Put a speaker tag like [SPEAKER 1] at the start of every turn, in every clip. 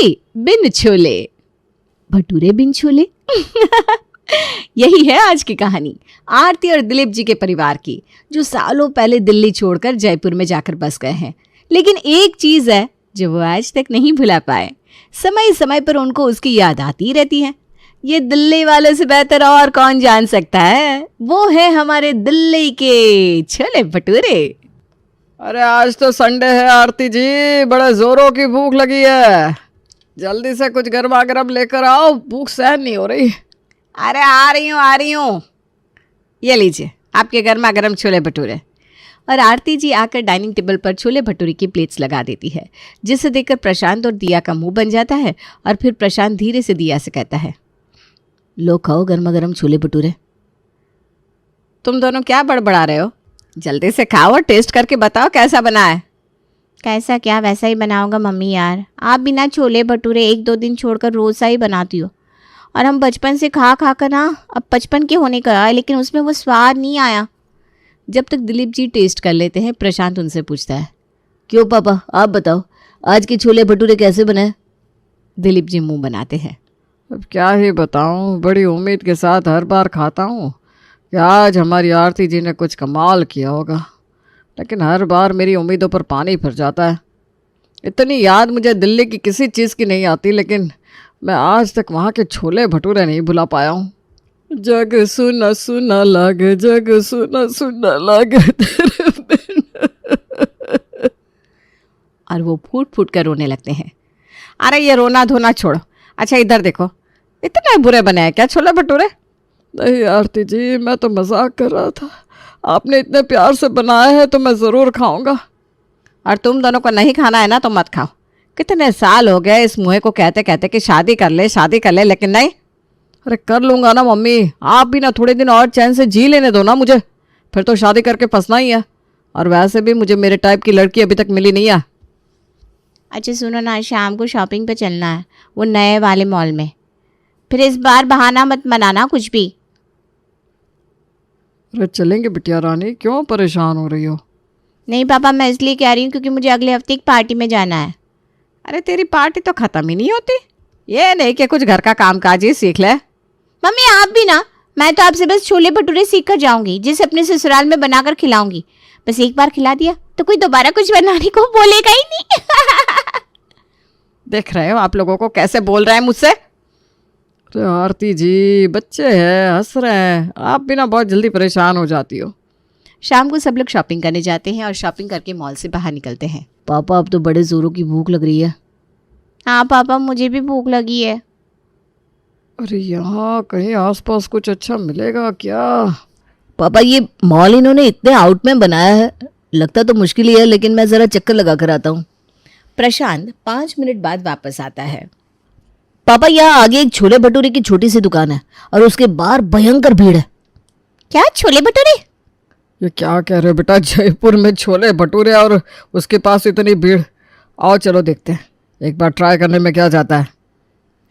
[SPEAKER 1] बिन छोले। भटूरे बिन छोले यही है आज की कहानी आरती और दिलीप जी के परिवार की, जो सालों पहले दिल्ली छोड़कर जयपुर में जाकर बस गए हैं। लेकिन एक चीज है जो वो आज तक नहीं भुला पाए। समय समय पर उनको उसकी याद आती रहती है। ये दिल्ली वालों से बेहतर और कौन जान सकता है, वो है हमारे दिल्ली के छोले भटूरे।
[SPEAKER 2] अरे आज तो संडे है आरती जी, बड़े जोरों की भूख लगी है, जल्दी से कुछ गर्मा गर्म लेकर आओ, भूख सहन नहीं हो रही।
[SPEAKER 1] अरे आ रही हूँ, ये लीजिए आपके गर्मा गर्म छोले भटूरे। और आरती जी आकर डाइनिंग टेबल पर छोले भटूरे की प्लेट्स लगा देती है, जिसे देखकर प्रशांत और दिया का मुंह बन जाता है। और फिर प्रशांत धीरे से दिया से कहता है, लो खाओ गर्मा गर्म छोले भटूरे। तुम दोनों क्या बड़बड़ा रहे हो, जल्दी से खाओ और टेस्ट करके बताओ कैसा बना है।
[SPEAKER 3] कैसा क्या, वैसा ही बनाऊंगा मम्मी यार। आप बिना छोले भटूरे 1-2 दिन छोड़कर रोज़ सा ही बनाती हो, और हम बचपन से खा खा कर ना अब 55 के होने का है, लेकिन उसमें वो स्वाद नहीं आया।
[SPEAKER 1] जब तक दिलीप जी टेस्ट कर लेते हैं, प्रशांत उनसे पूछता है, क्यों पापा आप बताओ आज के छोले भटूरे कैसे बने। दिलीप जी मुंह बनाते हैं,
[SPEAKER 2] अब क्या ही बताऊं, बड़ी उम्मीद के साथ हर बार खाता हूं कि आज हमारी आरती जी ने कुछ कमाल किया होगा, लेकिन हर बार मेरी उम्मीदों पर पानी फिर जाता है। इतनी याद मुझे दिल्ली की किसी चीज़ की नहीं आती, लेकिन मैं आज तक वहाँ के छोले भटूरे नहीं भुला पाया हूँ। जग सुना सुना लागे, जग सुना सुना लागे तेरे बिन।
[SPEAKER 1] और वो फूट फूट कर रोने लगते हैं। अरे ये रोना धोना छोड़ो, अच्छा इधर देखो, इतने बुरे बने हैं क्या छोले भटूरे।
[SPEAKER 2] नहीं आरती जी, मैं तो मजाक कर रहा था, आपने इतने प्यार से बनाया है तो मैं ज़रूर खाऊंगा।
[SPEAKER 1] और तुम दोनों को नहीं खाना है ना तो मत खाओ। कितने साल हो गए इस मुँह को कहते कहते कि शादी कर ले, लेकिन नहीं।
[SPEAKER 2] अरे कर लूँगा ना मम्मी, आप भी ना थोड़े दिन और चैन से जी लेने दो ना मुझे, फिर तो शादी करके फंसना ही है। और वैसे भी मुझे मेरे टाइप की लड़की अभी तक मिली नहीं है।
[SPEAKER 3] अच्छा सुनो ना, शाम को शॉपिंग पे चलना है, वो नए वाले मॉल में। फिर इस बार बहाना मत बनाना कुछ भी।
[SPEAKER 2] अरे चलेंगे बिटिया रानी, क्यों परेशान हो रही हो।
[SPEAKER 3] नहीं पापा, मैं इसलिए कह रही हूँ क्योंकि मुझे अगले हफ्ते एक पार्टी में जाना है।
[SPEAKER 1] अरे तेरी पार्टी तो ख़त्म ही नहीं होती, ये नहीं कि कुछ घर का काम काज ही सीख ले।
[SPEAKER 3] मम्मी आप भी ना, मैं तो आपसे बस छोले भटूरे सीख कर जाऊंगी, जिसे अपने ससुराल में बनाकर खिलाऊंगी। बस एक बार खिला दिया तो कोई दोबारा कुछ बनाने को बोलेगा ही नहीं।
[SPEAKER 1] देख रहे हो आप लोगों को कैसे बोल रहे हैं मुझसे।
[SPEAKER 2] अरे आरती जी, बच्चे हैं, हंस रहे हैं, आप भी ना बहुत जल्दी परेशान हो जाती हो।
[SPEAKER 1] शाम को सब लोग शॉपिंग करने जाते हैं और शॉपिंग करके मॉल से बाहर निकलते हैं। पापा अब तो बड़े जोरों की भूख लग रही है।
[SPEAKER 3] हाँ पापा, मुझे भी भूख लगी है।
[SPEAKER 2] अरे यहाँ कहीं आसपास कुछ अच्छा मिलेगा क्या।
[SPEAKER 4] पापा ये मॉल इन्होंने इतने आउट में बनाया है, लगता तो मुश्किल ही है, लेकिन मैं ज़रा चक्कर लगा कर आता हूँ।
[SPEAKER 1] प्रशांत 5 मिनट बाद वापस आता है।
[SPEAKER 4] पापा यहाँ आगे एक छोले भटूरे की छोटी सी दुकान है और उसके बाहर भयंकर भीड़ है।
[SPEAKER 3] क्या छोले भटूरे?
[SPEAKER 2] ये क्या कह रहे हो बेटा, जयपुर में छोले भटूरे और उसके पास इतनी भीड़। आओ चलो देखते हैं, एक बार ट्राई करने में क्या जाता है।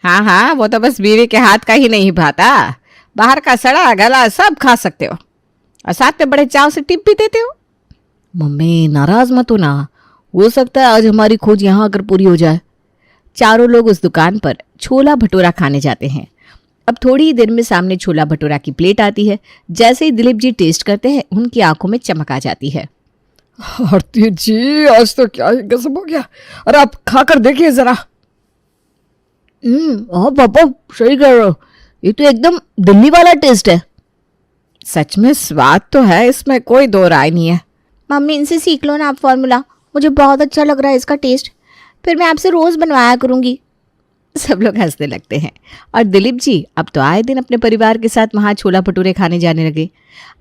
[SPEAKER 1] हाँ वो तो बस बीवी के हाथ का ही नहीं भाता, बाहर का सड़ा गला सब खा सकते हो और साथ में बड़े चाव से टिप भी देते हो।
[SPEAKER 4] मम्मी नाराज मत हो ना, हो सकता है आज हमारी खोज यहाँ आकर पूरी हो जाए।
[SPEAKER 1] चारों लोग उस दुकान पर छोला भटूरा खाने जाते हैं। अब थोड़ी ही देर में सामने छोला भटूरा की प्लेट आती है। जैसे ही दिलीप जी टेस्ट करते हैं, उनकी आंखों में चमक आ जाती है।
[SPEAKER 2] आरती जी, आज तो क्या ही गजब हो गया। अरे आप खाकर देखिए जरा।
[SPEAKER 4] हाँ पापा सही कह रहे हो, ये तो एकदम दिल्ली वाला टेस्ट है।
[SPEAKER 1] सच में स्वाद तो है, इसमें कोई दो राय नहीं है।
[SPEAKER 3] मम्मी इनसे सीख लो ना आप फॉर्मूला, मुझे बहुत अच्छा लग रहा है इसका टेस्ट, फिर मैं आपसे रोज़ बनवाया करूँगी।
[SPEAKER 1] सब लोग हंसने लगते हैं और दिलीप जी अब तो आए दिन अपने परिवार के साथ वहाँ छोला भटूरे खाने जाने लगे।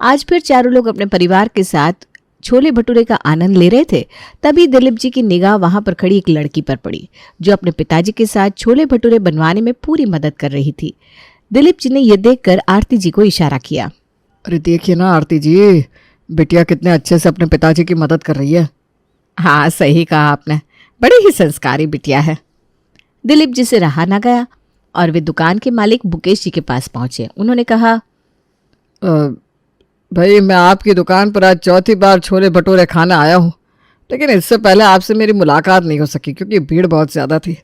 [SPEAKER 1] आज फिर चारों लोग अपने परिवार के साथ छोले भटूरे का आनंद ले रहे थे। तभी दिलीप जी की निगाह वहां पर खड़ी एक लड़की पर पड़ी, जो अपने पिताजी के साथ छोले भटूरे बनवाने में पूरी मदद कर रही थी। दिलीप जी ने यह देखकर आरती जी को इशारा किया।
[SPEAKER 2] अरे देखिए ना आरती जी, बिटिया कितने अच्छे से अपने पिताजी की मदद कर रही है।
[SPEAKER 1] हाँ सही कहा आपने, बड़ी ही संस्कारी बिटिया है। दिलीप जी से रहा ना गया और वे दुकान के मालिक मुकेश जी के पास पहुंचे। उन्होंने कहा,
[SPEAKER 2] भाई मैं आपकी दुकान पर आज चौथी बार छोले भटूरे खाने आया हूँ, लेकिन इससे पहले आपसे मेरी मुलाकात नहीं हो सकी क्योंकि भीड़ बहुत ज़्यादा थी।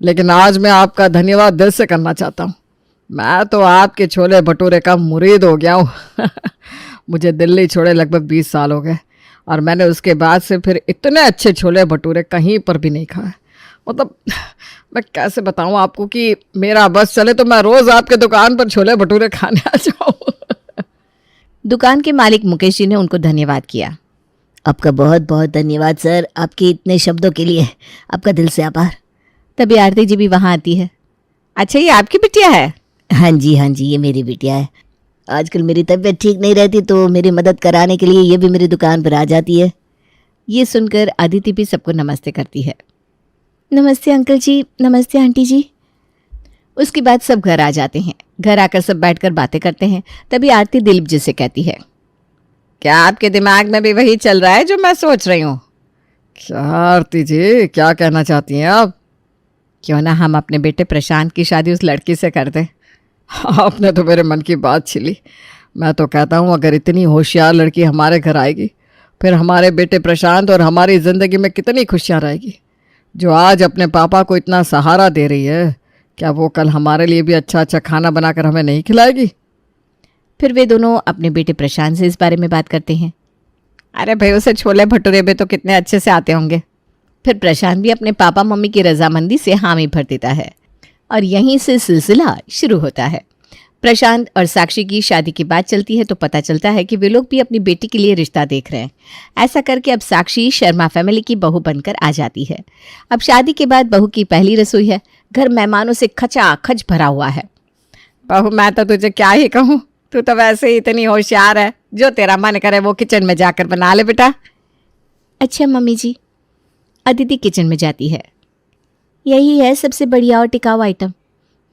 [SPEAKER 2] लेकिन आज मैं आपका धन्यवाद दिल से करना चाहता हूँ। मैं तो आपके छोले भटूरे का मुरीद हो गया हूँ। मुझे दिल्ली छोड़े लगभग 20 साल हो गए और मैंने उसके बाद से फिर इतने अच्छे छोले भटूरे कहीं पर भी नहीं खाए। मतलब मैं कैसे बताऊँ आपको कि मेरा बस चले तो मैं रोज़ आपके दुकान पर छोले भटूरे खाने आ जाऊँ।
[SPEAKER 3] दुकान के मालिक मुकेश जी ने उनको धन्यवाद किया।
[SPEAKER 4] आपका बहुत बहुत धन्यवाद सर, आपके इतने शब्दों के लिए आपका दिल से आभार।
[SPEAKER 3] तभी आरती जी भी वहाँ आती है। अच्छा, ये आपकी बिटिया है?
[SPEAKER 4] हाँ जी ये मेरी बिटिया है। आजकल मेरी तबीयत ठीक नहीं रहती तो मेरी मदद कराने के लिए ये भी मेरी दुकान पर आ जाती है।
[SPEAKER 3] ये सुनकर अदिति भी सबको नमस्ते करती है। नमस्ते अंकल जी, नमस्ते आंटी जी। उसके बाद सब घर आ जाते हैं। घर आकर सब बैठकर बातें करते हैं। तभी आरती दिलीप जी से कहती है, क्या आपके दिमाग में भी वही चल रहा है जो मैं सोच रही हूँ?
[SPEAKER 2] क्या आरती जी, क्या कहना चाहती हैं आप?
[SPEAKER 3] क्यों ना हम अपने बेटे प्रशांत की शादी उस लड़की से कर दें।
[SPEAKER 2] आपने तो मेरे मन की बात छीली। मैं तो कहता हूँ अगर इतनी होशियार लड़की हमारे घर आएगी फिर हमारे बेटे प्रशांत और हमारी ज़िंदगी में कितनी खुशियाँ रहेगी। जो आज अपने पापा को इतना सहारा दे रही है, क्या वो कल हमारे लिए भी अच्छा अच्छा खाना बनाकर हमें नहीं खिलाएगी?
[SPEAKER 3] फिर वे दोनों अपने बेटे प्रशांत से इस बारे में बात करते हैं। अरे भाई, उसे छोले भटूरे भी तो कितने अच्छे से आते होंगे। फिर प्रशांत भी अपने पापा मम्मी की रजामंदी से हामी भर देता है और यहीं से सिलसिला शुरू होता है। प्रशांत और साक्षी की शादी की बात चलती है तो पता चलता है कि वे लोग भी अपनी बेटी के लिए रिश्ता देख रहे हैं। ऐसा करके अब साक्षी शर्मा फैमिली की बहू बनकर आ जाती है। अब शादी के बाद बहू की पहली रसोई है। घर मेहमानों से खचाखच भरा हुआ है।
[SPEAKER 1] बहू, मैं तो तुझे क्या ही कहूँ, तू तो वैसे ही इतनी होशियार है, जो तेरा मन करे वो किचन में जाकर बना ले बेटा।
[SPEAKER 3] अच्छा मम्मी जी। अदिति किचन में जाती है। यही है सबसे बढ़िया और टिकाऊ आइटम।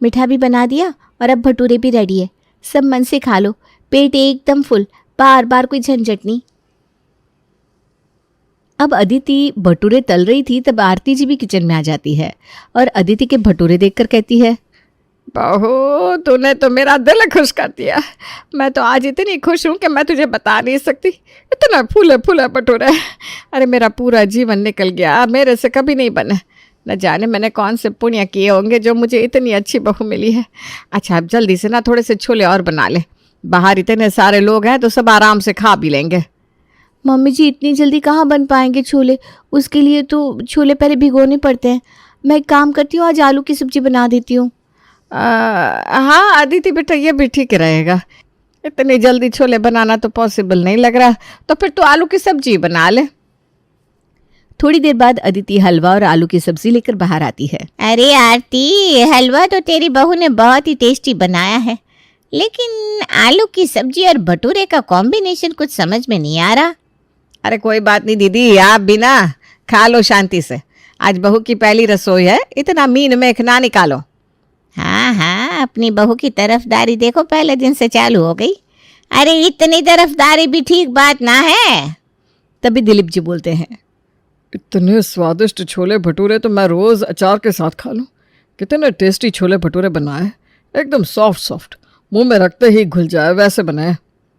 [SPEAKER 3] मीठा भी बना दिया और अब भटूरे भी रेडी है। सब मन से खा लो, पेट एकदम फुल, बार बार कोई झंझट नहीं। अब अदिति भटूरे तल रही थी तब आरती जी भी किचन में आ जाती है और अदिति के भटूरे देखकर कहती है,
[SPEAKER 1] बहू, तूने तो मेरा दिल खुश कर दिया। मैं तो आज इतनी खुश हूँ कि मैं तुझे बता नहीं सकती। इतना फूले फूले भटूरे, अरे मेरा पूरा जीवन निकल गया, मेरे से कभी नहीं बने। न जाने मैंने कौन से पुण्य किए होंगे जो मुझे इतनी अच्छी बहू मिली है। अच्छा, अब जल्दी से ना थोड़े से छोले और बना ले, बाहर इतने सारे लोग हैं तो सब आराम से खा भी लेंगे।
[SPEAKER 3] मम्मी जी इतनी जल्दी कहाँ बन पाएंगे छोले? उसके लिए तो छोले पहले भिगोने पड़ते हैं। मैं एक काम करती हूँ, आज आलू की सब्जी बना देती हूँ।
[SPEAKER 1] हाँ अदिति बेटा, ये भी ठीक रहेगा। इतनी जल्दी छोले बनाना तो पॉसिबल नहीं लग रहा, तो फिर तू आलू की सब्जी बना ले।
[SPEAKER 3] थोड़ी देर बाद अदिति हलवा और आलू की सब्जी लेकर बाहर आती है।
[SPEAKER 5] अरे आरती, हलवा तो तेरी बहू ने बहुत ही टेस्टी बनाया है, लेकिन आलू की सब्जी और भटूरे का कॉम्बिनेशन कुछ समझ में नहीं आ रहा।
[SPEAKER 1] अरे कोई बात नहीं दीदी, आप भी ना खा लो शांति से। आज बहू की पहली रसोई है, इतना मीन मेख ना निकालो।
[SPEAKER 5] हाँ, अपनी बहू की तरफदारी देखो पहले दिन से चालू हो गई। अरे इतनी तरफदारी भी ठीक बात ना है।
[SPEAKER 3] तभी दिलीप जी बोलते हैं,
[SPEAKER 2] इतने स्वादिष्ट छोले भटूरे तो मैं रोज़ अचार के साथ खा लूँ। कितने टेस्टी छोले भटूरे बनाए, एकदम सॉफ्ट सॉफ्ट, मुंह में रखते ही घुल जाए वैसे बनाए।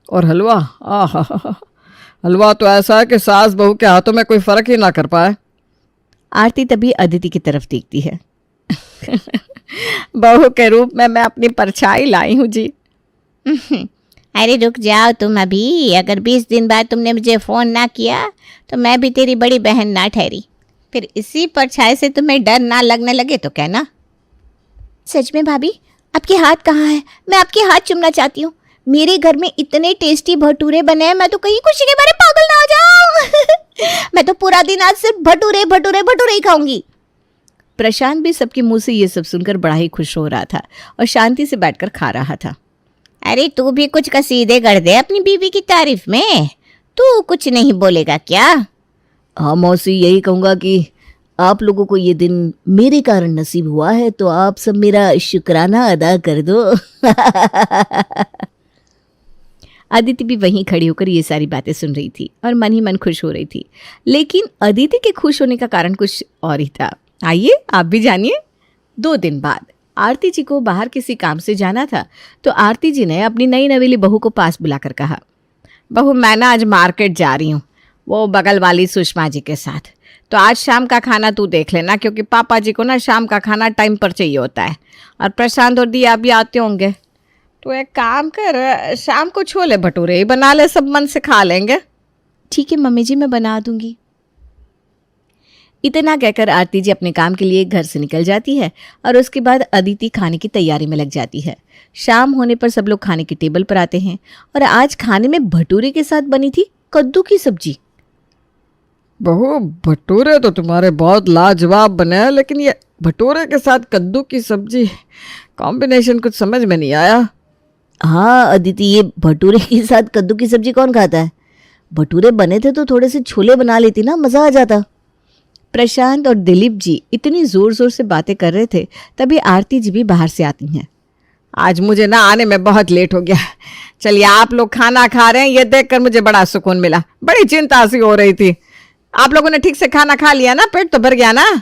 [SPEAKER 2] और हलवा, आहा, हलवा तो ऐसा है कि सास बहू के हाथों में कोई फ़र्क ही ना कर पाए।
[SPEAKER 3] आरती तभी अदिति की तरफ देखती है।
[SPEAKER 1] बहू के रूप में मैं अपनी परछाई लाई हूँ जी।
[SPEAKER 5] अरे रुक जाओ तुम अभी। अगर 20 दिन बाद तुमने मुझे फ़ोन ना किया तो मैं भी तेरी बड़ी बहन ना ठहरी। फिर इसी परछाई से तुम्हें डर ना लगने लगे तो कहना।
[SPEAKER 3] सच में भाभी, आपके हाथ कहाँ है? मैं आपके हाथ चूमना चाहती हूँ। मेरे घर में इतने टेस्टी भटूरे बने हैं, मैं तो कहीं खुशी के मारे पागल ना हो जाऊं। मैं तो पूरा दिन आज सिर्फ भटूरे भटूरे भटूरे ही खाऊंगी। प्रशांत भी सबके मुंह से ये सब सुनकर बड़ा ही खुश हो रहा था और शांति से बैठकर खा रहा था।
[SPEAKER 5] अरे तू भी कुछ कसीदे गढ़ दे अपनी बीवी की तारीफ में। तू कुछ नहीं बोलेगा क्या?
[SPEAKER 4] हाँ मौसी, यही कहूँगा कि आप लोगों को ये दिन मेरे कारण नसीब हुआ है तो आप सब मेरा शुक्राना अदा कर दो।
[SPEAKER 3] अदिति भी वहीं खड़ी होकर ये सारी बातें सुन रही थी और मन ही मन खुश हो रही थी। लेकिन अदिति के खुश होने का कारण कुछ और ही था। आइए आप भी जानिए। 2 दिन बाद आरती जी को बाहर किसी काम से जाना था तो आरती जी ने अपनी नई नवेली बहू को पास बुलाकर कहा,
[SPEAKER 1] बहू मैं ना आज मार्केट जा रही हूँ, वो बगल वाली सुषमा जी के साथ।
[SPEAKER 5] तो आज शाम का खाना तू देख लेना, क्योंकि पापा जी को ना शाम का खाना टाइम पर चाहिए होता है, और प्रशांत और दिया भी आते होंगे। तो एक काम कर, शाम को छोले भटूरे ही बना ले, सब मन से खा लेंगे।
[SPEAKER 3] ठीक है मम्मी जी, मैं बना दूंगी।
[SPEAKER 1] इतना कहकर आरती जी अपने काम के लिए घर से निकल जाती है और उसके बाद अदिति खाने की तैयारी में लग जाती है। शाम होने पर सब लोग खाने की टेबल पर आते हैं और आज खाने में भटूरे के साथ बनी थी कद्दू की सब्जी।
[SPEAKER 2] बहू, भटूरे तो तुम्हारे बहुत लाजवाब बने हैं, लेकिन ये भटूरे के साथ कद्दू की सब्जी कॉम्बिनेशन कुछ समझ में नहीं आया।
[SPEAKER 4] हाँ अदिति, ये भटूरे के साथ कद्दू की सब्जी कौन खाता है? भटूरे बने थे तो थोड़े से छोले बना लेती ना, मज़ा आ जाता।
[SPEAKER 1] प्रशांत और दिलीप जी इतनी जोर जोर से बातें कर रहे थे, तभी आरती जी भी बाहर से आती हैं।
[SPEAKER 5] आज मुझे ना आने में बहुत लेट हो गया। चलिए, आप लोग खाना खा रहे हैं, ये देखकर मुझे बड़ा सुकून मिला। बड़ी चिंता सी हो रही थी। आप लोगों ने ठीक से खाना खा लिया ना? पेट तो भर गया ना?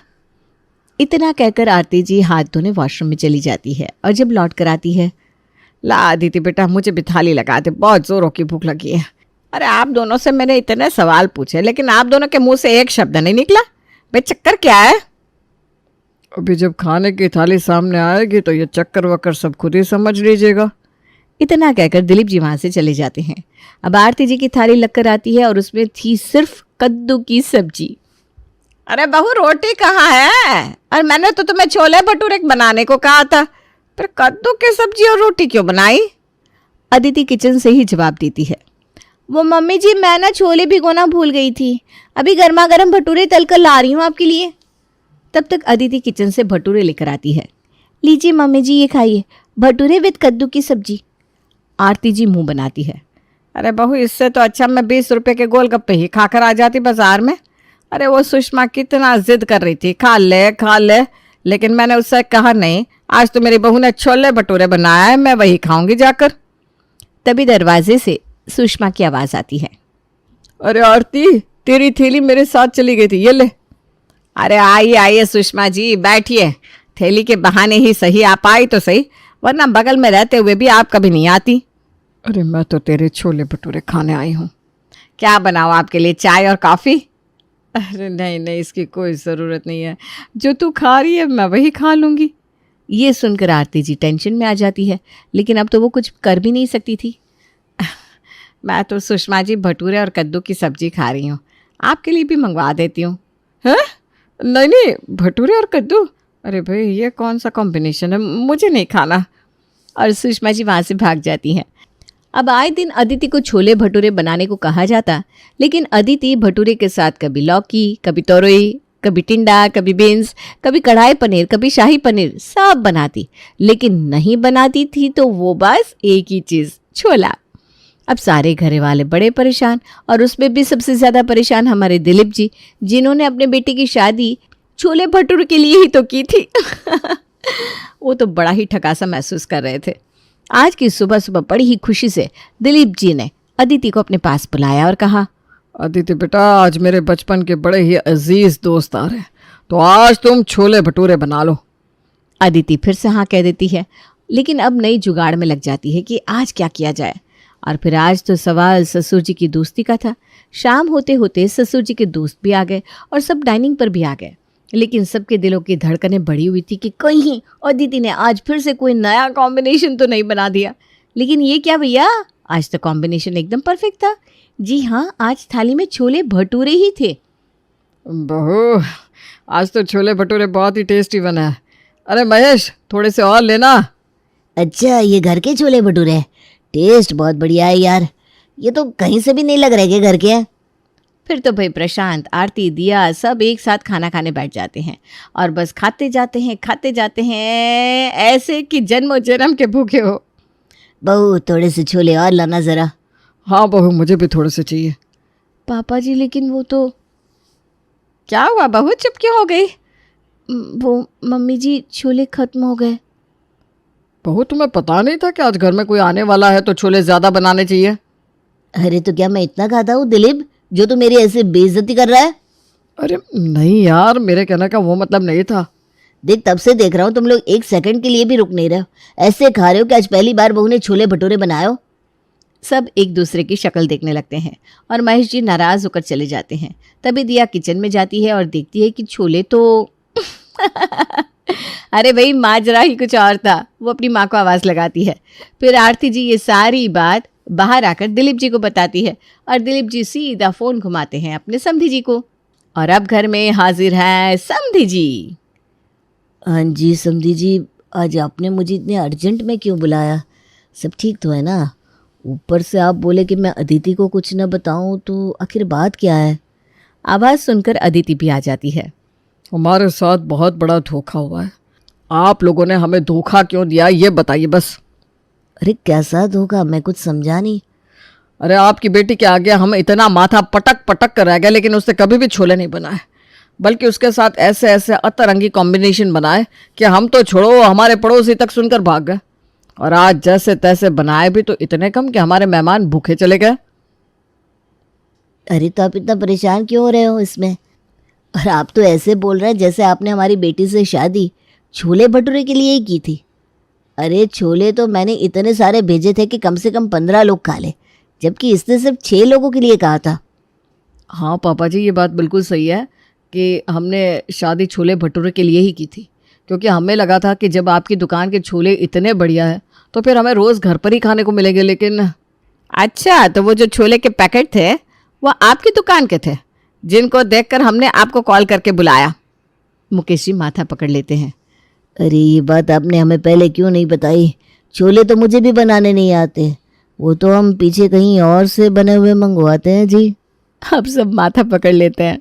[SPEAKER 1] इतना कहकर आरती जी हाथ धोने वॉशरूम में चली जाती है और जब लौट कर आती है,
[SPEAKER 5] ला अदिति बेटा, मुझे भी थाली लगा दे, बहुत जोरों की भूख लगी है। अरे आप दोनों से मैंने इतने सवाल पूछे, लेकिन आप दोनों के मुंह से एक शब्द नहीं निकला। भाई चक्कर क्या है?
[SPEAKER 2] अभी जब खाने की थाली सामने आएगी तो ये चक्कर वक्कर सब खुद ही समझ लीजिएगा।
[SPEAKER 1] इतना कहकर दिलीप जी वहां से चले जाते हैं। अब आरती जी की थाली लगकर आती है और उसमें थी सिर्फ कद्दू की सब्जी।
[SPEAKER 5] अरे बहू, रोटी कहाँ है? और मैंने तो तुम्हें छोले भटूरे बनाने को कहा था, पर कद्दू की सब्जी और रोटी क्यों बनाई?
[SPEAKER 1] अदिति किचन से ही जवाब देती है।
[SPEAKER 3] वो मम्मी जी, मैं ना छोले भिगोना भूल गई थी, अभी गर्मा गर्म भटूरे तल कर ला रही हूँ आपके लिए।
[SPEAKER 1] तब तक अदिति किचन से भटूरे लेकर आती है।
[SPEAKER 3] लीजिए मम्मी जी, ये खाइए, भटूरे विद कद्दू की सब्जी।
[SPEAKER 1] आरती जी मुंह बनाती है।
[SPEAKER 5] अरे बहू, इससे तो अच्छा मैं 20 रुपए के गोलगप्पे ही खाकर आ जाती बाजार में। अरे वो सुषमा कितना जिद कर रही थी, खा ले खा ले, लेकिन मैंने उससे कहा नहीं। आज तो मेरी बहू ने छोले भटूरे बनाया है, मैं वही खाऊंगी जाकर।
[SPEAKER 1] तभी दरवाजे से सुषमा की आवाज आती है।
[SPEAKER 2] अरे आरती, तेरी थैली मेरे साथ चली गई थी, ये ले।
[SPEAKER 5] अरे आइए आइए सुषमा जी, बैठिए। थैली के बहाने ही सही आप आई तो सही, वरना बगल में रहते हुए भी आप कभी नहीं आती।
[SPEAKER 2] अरे मैं तो तेरे छोले भटूरे खाने आई हूँ।
[SPEAKER 5] क्या बनाओ आपके लिए, चाय और कॉफ़ी?
[SPEAKER 2] अरे नहीं नहीं, इसकी कोई ज़रूरत नहीं है, जो तू खा रही है मैं वही खा लूँगी।
[SPEAKER 1] ये सुनकर आरती जी टेंशन में आ जाती है, लेकिन अब तो वो कुछ कर भी नहीं सकती थी।
[SPEAKER 5] मैं तो सुषमा जी भटूरे और कद्दू की सब्जी खा रही हूँ, आपके लिए भी मंगवा देती हूँ।
[SPEAKER 2] हैं? नहीं नहीं, भटूरे और कद्दू? अरे भाई, ये कौन सा कॉम्बिनेशन है, मुझे नहीं खाना।
[SPEAKER 1] और सुषमा जी वहाँ से भाग जाती हैं। अब आए दिन अदिति को छोले भटूरे बनाने को कहा जाता, लेकिन अदिति भटूरे के साथ कभी लौकी, कभी तोरई, कभी टिंडा, कभी बीन्स, कभी कढ़ाई पनीर, कभी शाही पनीर, सब बनाती, लेकिन नहीं बनाती थी तो वो बस एक ही चीज़, छोला। अब सारे घरे वाले बड़े परेशान, और उसमें भी सबसे ज़्यादा परेशान हमारे दिलीप जी, जिन्होंने अपने बेटे की शादी छोले भटूरे के लिए ही तो की थी। वो तो बड़ा ही ठकासा महसूस कर रहे थे। आज की सुबह सुबह बड़ी ही खुशी से दिलीप जी ने अदिति को अपने पास बुलाया और कहा,
[SPEAKER 2] अदिति बेटा, आज मेरे बचपन के बड़े ही अजीज दोस्त आ रहे हैं, तो आज तुम छोले भटूरे बना लो।
[SPEAKER 1] अदिति फिर से हाँ कह देती है, लेकिन अब नई जुगाड़ में लग जाती है कि आज क्या किया जाए। और फिर आज तो सवाल ससुर जी की दोस्ती का था। शाम होते होते ससुर जी के दोस्त भी आ गए और सब डाइनिंग पर भी आ गए, लेकिन सबके दिलों की धड़कनें बढ़ी हुई थी कि कहीं अदिति ने आज फिर से कोई नया कॉम्बिनेशन तो नहीं बना दिया। लेकिन ये क्या भैया, आज तो कॉम्बिनेशन एकदम परफेक्ट था। जी हाँ, आज थाली में छोले भटूरे ही थे।
[SPEAKER 2] बहू, आज तो छोले भटूरे बहुत ही टेस्टी बना है। अरे महेश, थोड़े से और लेना।
[SPEAKER 4] अच्छा, ये घर के छोले भटूरे, टेस्ट बहुत बढ़िया है यार, ये तो कहीं से भी नहीं लग रहे कि घर के हैं।
[SPEAKER 1] फिर तो भाई प्रशांत, आरती, दिया सब एक साथ खाना खाने बैठ जाते हैं और बस खाते जाते हैं ऐसे कि जन्मों जन्म के भूखे हो।
[SPEAKER 4] बहू, थोड़े से छोले और लाना ज़रा।
[SPEAKER 2] हाँ बहू, मुझे भी थोड़े से चाहिए।
[SPEAKER 1] पापा जी, लेकिन वो तो।
[SPEAKER 5] क्या हुआ बहू, चुप क्यों हो गई?
[SPEAKER 1] वो मम्मी जी, छोले खत्म हो गए।
[SPEAKER 2] बहू, तुम्हें पता नहीं था कि आज घर में कोई आने वाला है तो छोले ज़्यादा बनाने चाहिए?
[SPEAKER 4] अरे तो क्या मैं इतना खाता हूँ दिलीप, जो तू मेरी ऐसे बेइज्जती कर रहा है?
[SPEAKER 2] अरे नहीं यार, मेरे कहने का वो मतलब नहीं था।
[SPEAKER 4] देख, तब से देख रहा हूँ तुम लोग एक सेकंड के लिए भी रुक नहीं रहे हो। ऐसे खा रहे हो कि आज पहली बार बहू ने छोले भटूरे बनाए हो।
[SPEAKER 1] सब एक दूसरे की शक्ल देखने लगते हैं और महेश जी नाराज होकर चले जाते हैं। तभी दिया किचन में जाती है और देखती है कि छोले तो अरे भाई माजरा ही कुछ और था। वो अपनी माँ को आवाज़ लगाती है। फिर आरती जी ये सारी बात बाहर आकर दिलीप जी को बताती है और दिलीप जी सीधा फ़ोन घुमाते हैं अपने समधी जी को। और अब घर में हाजिर है समधी जी।
[SPEAKER 4] हाँ जी समधी जी, आज आपने मुझे इतने अर्जेंट में क्यों बुलाया? सब ठीक तो है ना? ऊपर से आप बोले कि मैं अदिति को कुछ न बताऊं, तो आखिर बात क्या है?
[SPEAKER 1] आवाज़ सुनकर अदिति भी आ जाती है।
[SPEAKER 2] हमारे साथ बहुत बड़ा धोखा हुआ है। आप लोगों ने हमें धोखा क्यों दिया ये बताइए बस।
[SPEAKER 4] अरे कैसा धोखा? मैं कुछ समझा नहीं।
[SPEAKER 2] अरे आपकी बेटी के आगे हम इतना माथा पटक पटक कर रह गए, लेकिन उसने कभी भी छोले नहीं बनाए, बल्कि उसके साथ ऐसे ऐसे अतरंगी कॉम्बिनेशन बनाए कि हम तो छोड़ो हमारे पड़ोसी तक सुनकर भाग गए। और आज जैसे तैसे बनाए भी तो इतने कम कि हमारे मेहमान भूखे चले गए।
[SPEAKER 4] अरे तो आप इतना परेशान क्यों हो रहे हो इसमें? और आप तो ऐसे बोल रहे हैं जैसे आपने हमारी बेटी से शादी छोले भटूरे के लिए ही की थी। अरे छोले तो मैंने इतने सारे भेजे थे कि कम से कम 15 लोग खा ले, जबकि इसने सिर्फ 6 लोगों के लिए कहा था।
[SPEAKER 2] हाँ पापा जी, ये बात बिल्कुल सही है कि हमने शादी छोले भटूरे के लिए ही की थी, क्योंकि हमें लगा था कि जब आपकी दुकान के छोले इतने बढ़िया है तो फिर हमें रोज़ घर पर ही खाने को मिलेंगे। लेकिन
[SPEAKER 1] अच्छा, तो वो जो छोले के पैकेट थे वो आपकी दुकान के थे, जिनको देखकर हमने आपको कॉल करके बुलाया। मुकेश जी माथा पकड़ लेते हैं।
[SPEAKER 4] अरे ये बात आपने हमें पहले क्यों नहीं बताई? छोले तो मुझे भी बनाने नहीं आते, वो तो हम पीछे कहीं और से बने हुए मंगवाते हैं जी।
[SPEAKER 1] अब सब माथा पकड़ लेते हैं।